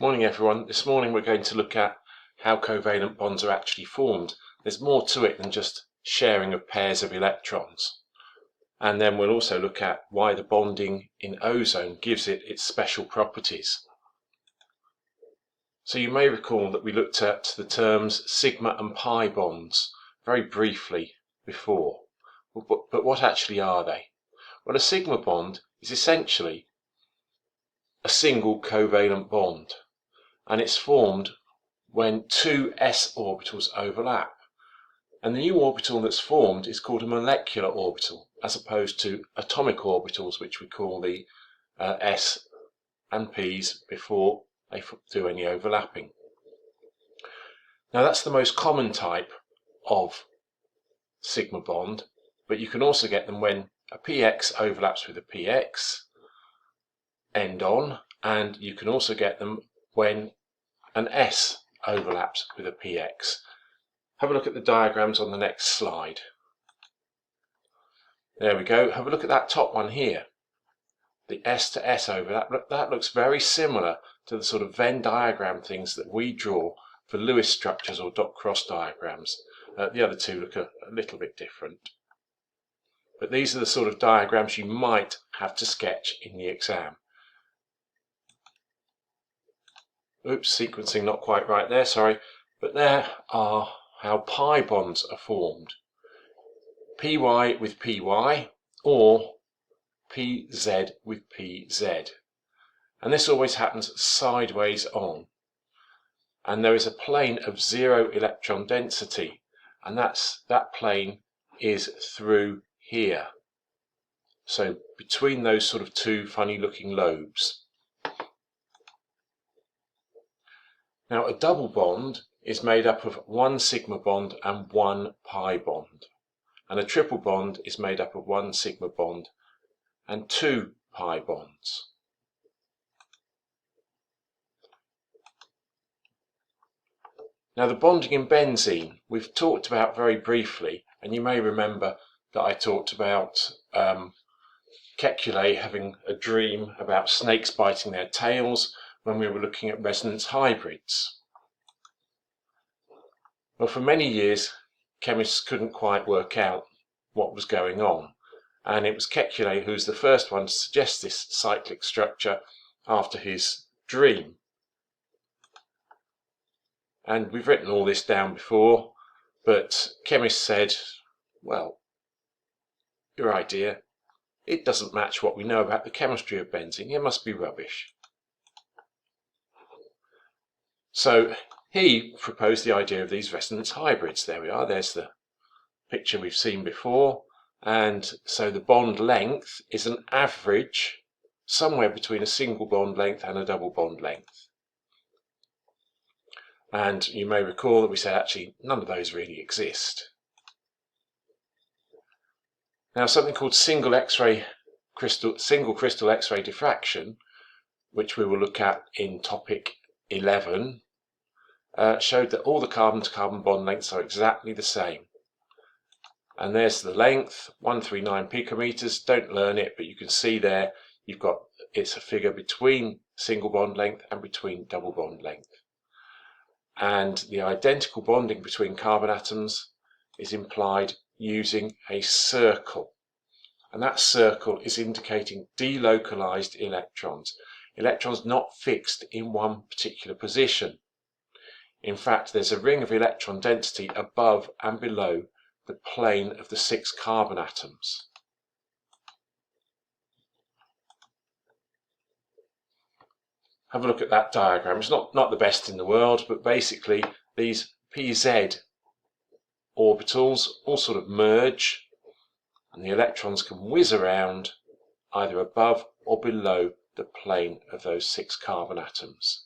Morning everyone. This morning we're going to look at how covalent bonds are actually formed. There's more to it than just sharing of pairs of electrons. And then we'll also look at why the bonding in ozone gives it its special properties. So you may recall that we looked at the terms sigma and pi bonds very briefly before. But what actually are they? Well, a sigma bond is essentially a single covalent bond, and it's formed when two s orbitals overlap. And the new orbital that's formed is called a molecular orbital, as opposed to atomic orbitals, which we call the s and p's before they do any overlapping. Now that's the most common type of sigma bond, but you can also get them when a px overlaps with a px end on, and you can also get them when an s overlaps with a px. Have a look at the diagrams on the next slide. There we go. Have a look at that top one here. The S to S overlap. That looks very similar to the sort of Venn diagram things that we draw for Lewis structures or dot cross diagrams. The other two look a little bit different. But these are the sort of diagrams you might have to sketch in the exam. Oops, sequencing not quite right there, sorry. But there are how pi bonds are formed. Py with Py or Pz with Pz. And this always happens sideways on. And there is a plane of zero electron density, and that plane is through here. So between those sort of two funny looking lobes. Now a double bond is made up of one sigma bond and one pi bond. And a triple bond is made up of one sigma bond and two pi bonds. Now the bonding in benzene we've talked about very briefly, and you may remember that I talked about Kekulé having a dream about snakes biting their tails when we were looking at resonance hybrids. Well, for many years chemists couldn't quite work out what was going on, and it was Kekulé who was the first one to suggest this cyclic structure after his dream. And we've written all this down before, but chemists said, well, your idea, it doesn't match what we know about the chemistry of benzene, it must be rubbish. So he proposed the idea of these resonance hybrids. There we are, there's the picture we've seen before, and so the bond length is an average somewhere between a single bond length and a double bond length. And you may recall that we said actually none of those really exist. Now something called single crystal X-ray diffraction, which we will look at in topic 11, showed that all the carbon-to-carbon bond lengths are exactly the same. And there's the length, 139 picometers. Don't learn it, but you can see there it's a figure between single bond length and between double bond length. And the identical bonding between carbon atoms is implied using a circle. And that circle is indicating delocalized electrons. Electrons not fixed in one particular position. In fact, there's a ring of electron density above and below the plane of the 6 carbon atoms. Have a look at that diagram. It's not the best in the world, but basically these Pz orbitals all sort of merge, and the electrons can whiz around either above or below the plane of those 6 carbon atoms.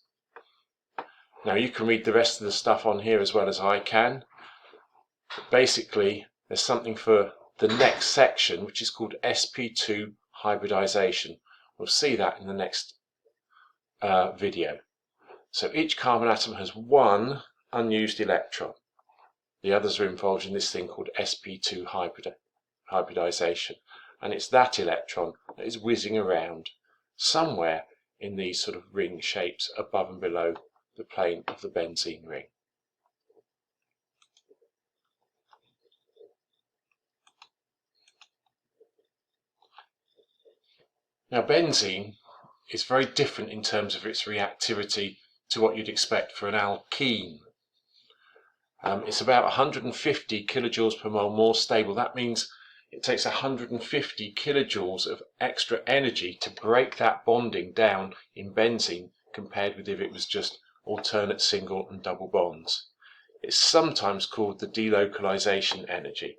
Now you can read the rest of the stuff on here as well as I can. But basically there's something for the next section, which is called sp2 hybridization. We'll see that in the next video. So each carbon atom has one unused electron. The others are involved in this thing called sp2 hybridization, and it's that electron that is whizzing around somewhere in these sort of ring shapes above and below the plane of the benzene ring. Now, benzene is very different in terms of its reactivity to what you'd expect for an alkene. It's about 150 kilojoules per mole more stable. That means it takes 150 kilojoules of extra energy to break that bonding down in benzene compared with if it was just alternate single and double bonds. It's sometimes called the delocalization energy.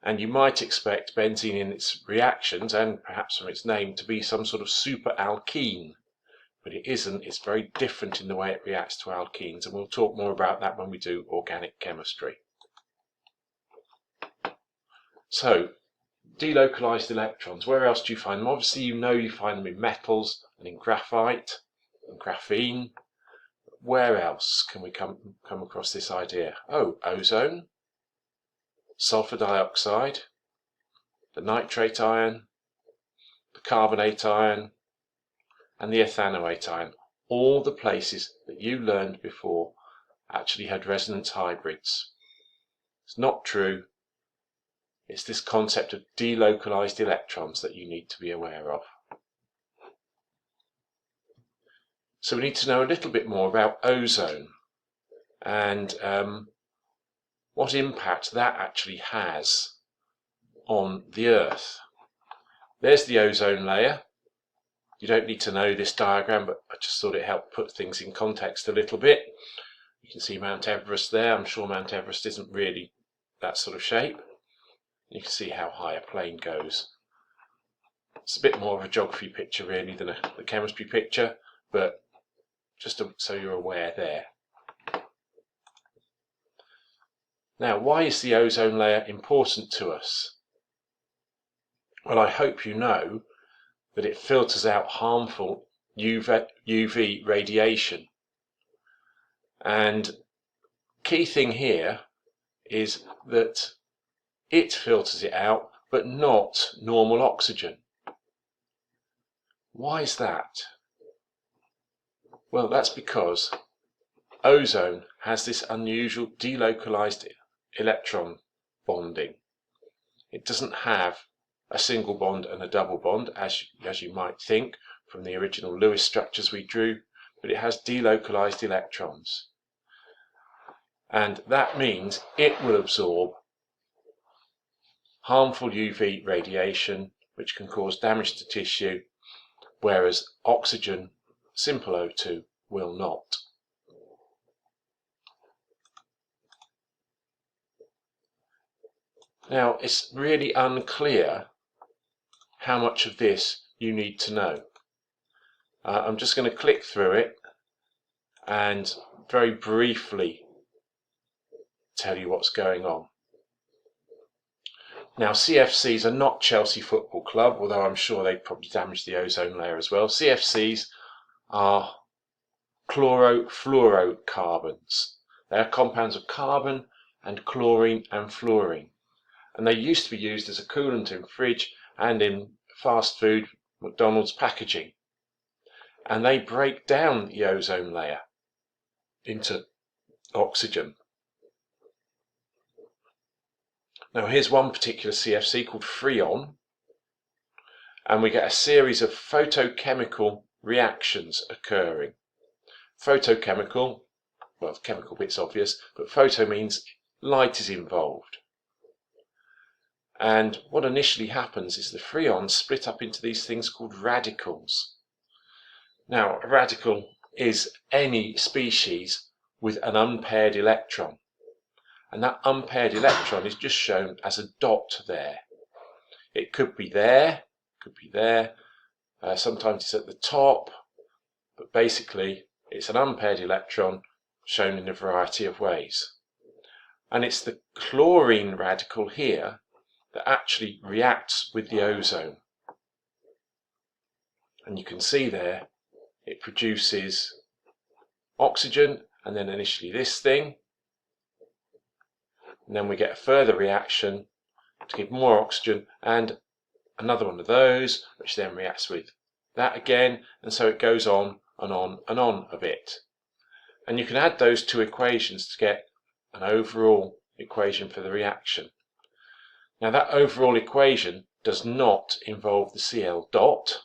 And you might expect benzene in its reactions, and perhaps from its name, to be some sort of superalkene. But it isn't. It's very different in the way it reacts to alkenes, and we'll talk more about that when we do organic chemistry. So, delocalized electrons, where else do you find them? Obviously you know you find them in metals and in graphite and graphene. Where else can we come across this idea? Oh, ozone, sulfur dioxide, the nitrate ion, the carbonate ion, and the ethanoate ion. All the places that you learned before actually had resonance hybrids. It's not true. It's this concept of delocalized electrons that you need to be aware of. So we need to know a little bit more about ozone and what impact that actually has on the Earth. There's the ozone layer. You don't need to know this diagram, but I just thought it helped put things in context a little bit. You can see Mount Everest there. I'm sure Mount Everest isn't really that sort of shape. You can see how high a plane goes. It's a bit more of a geography picture really than a chemistry picture, but just so you're aware there. Now, why is the ozone layer important to us? Well, I hope you know that it filters out harmful UV radiation. And key thing here is that it filters it out, but not normal oxygen. Why is that? Well, that's because ozone has this unusual delocalized electron bonding. It doesn't have a single bond and a double bond, as you might think from the original Lewis structures we drew, but it has delocalized electrons. And that means it will absorb harmful UV radiation, which can cause damage to tissue, whereas oxygen, simple O2, will not. Now, it's really unclear how much of this you need to know. I'm just going to click through it and very briefly tell you what's going on. Now, CFCs are not Chelsea Football Club, although I'm sure they probably damage the ozone layer as well. CFCs are chlorofluorocarbons. They are compounds of carbon and chlorine and fluorine. And they used to be used as a coolant in fridge and in fast food McDonald's packaging. And they break down the ozone layer into oxygen. Now here's one particular CFC called Freon, and we get a series of photochemical reactions occurring. Photochemical, well, the chemical bit's obvious, but photo means light is involved. And what initially happens is the freons split up into these things called radicals. Now, a radical is any species with an unpaired electron. And that unpaired electron is just shown as a dot there. It could be there, sometimes it's at the top, but basically it's an unpaired electron shown in a variety of ways. And it's the chlorine radical here that actually reacts with the ozone. And you can see there, it produces oxygen, and then initially this thing, and then we get a further reaction to give more oxygen and another one of those, which then reacts with that again, and so it goes on and on and on a bit. And you can add those two equations to get an overall equation for the reaction. Now that overall equation does not involve the Cl dot,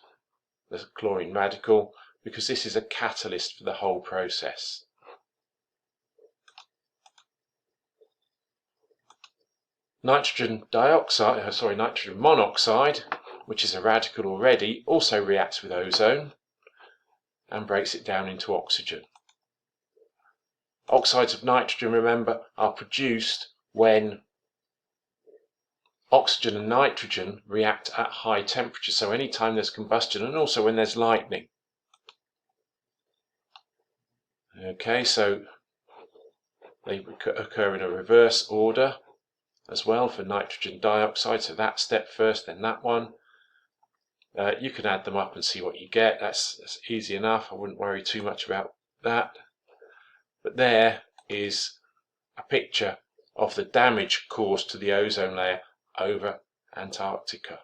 the chlorine radical, because this is a catalyst for the whole process. Nitrogen monoxide, which is a radical already, also reacts with ozone and breaks it down into oxygen. Oxides of nitrogen, remember, are produced when oxygen and nitrogen react at high temperature, so anytime there's combustion and also when there's lightning. Okay, so they occur in a reverse order as well for nitrogen dioxide, so that step first, then that one. You can add them up and see what you get. That's easy enough. I wouldn't worry too much about that. But there is a picture of the damage caused to the ozone layer over Antarctica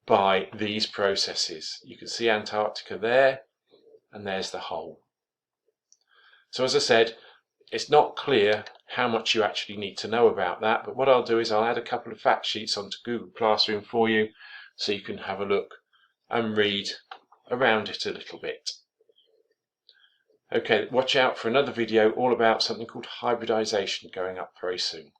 by these processes. You can see Antarctica there, and there's the hole. So as I said, it's not clear how much you actually need to know about that, but what I'll do is I'll add a couple of fact sheets onto Google Classroom for you so you can have a look and read around it a little bit. Okay, watch out for another video all about something called hybridization going up very soon.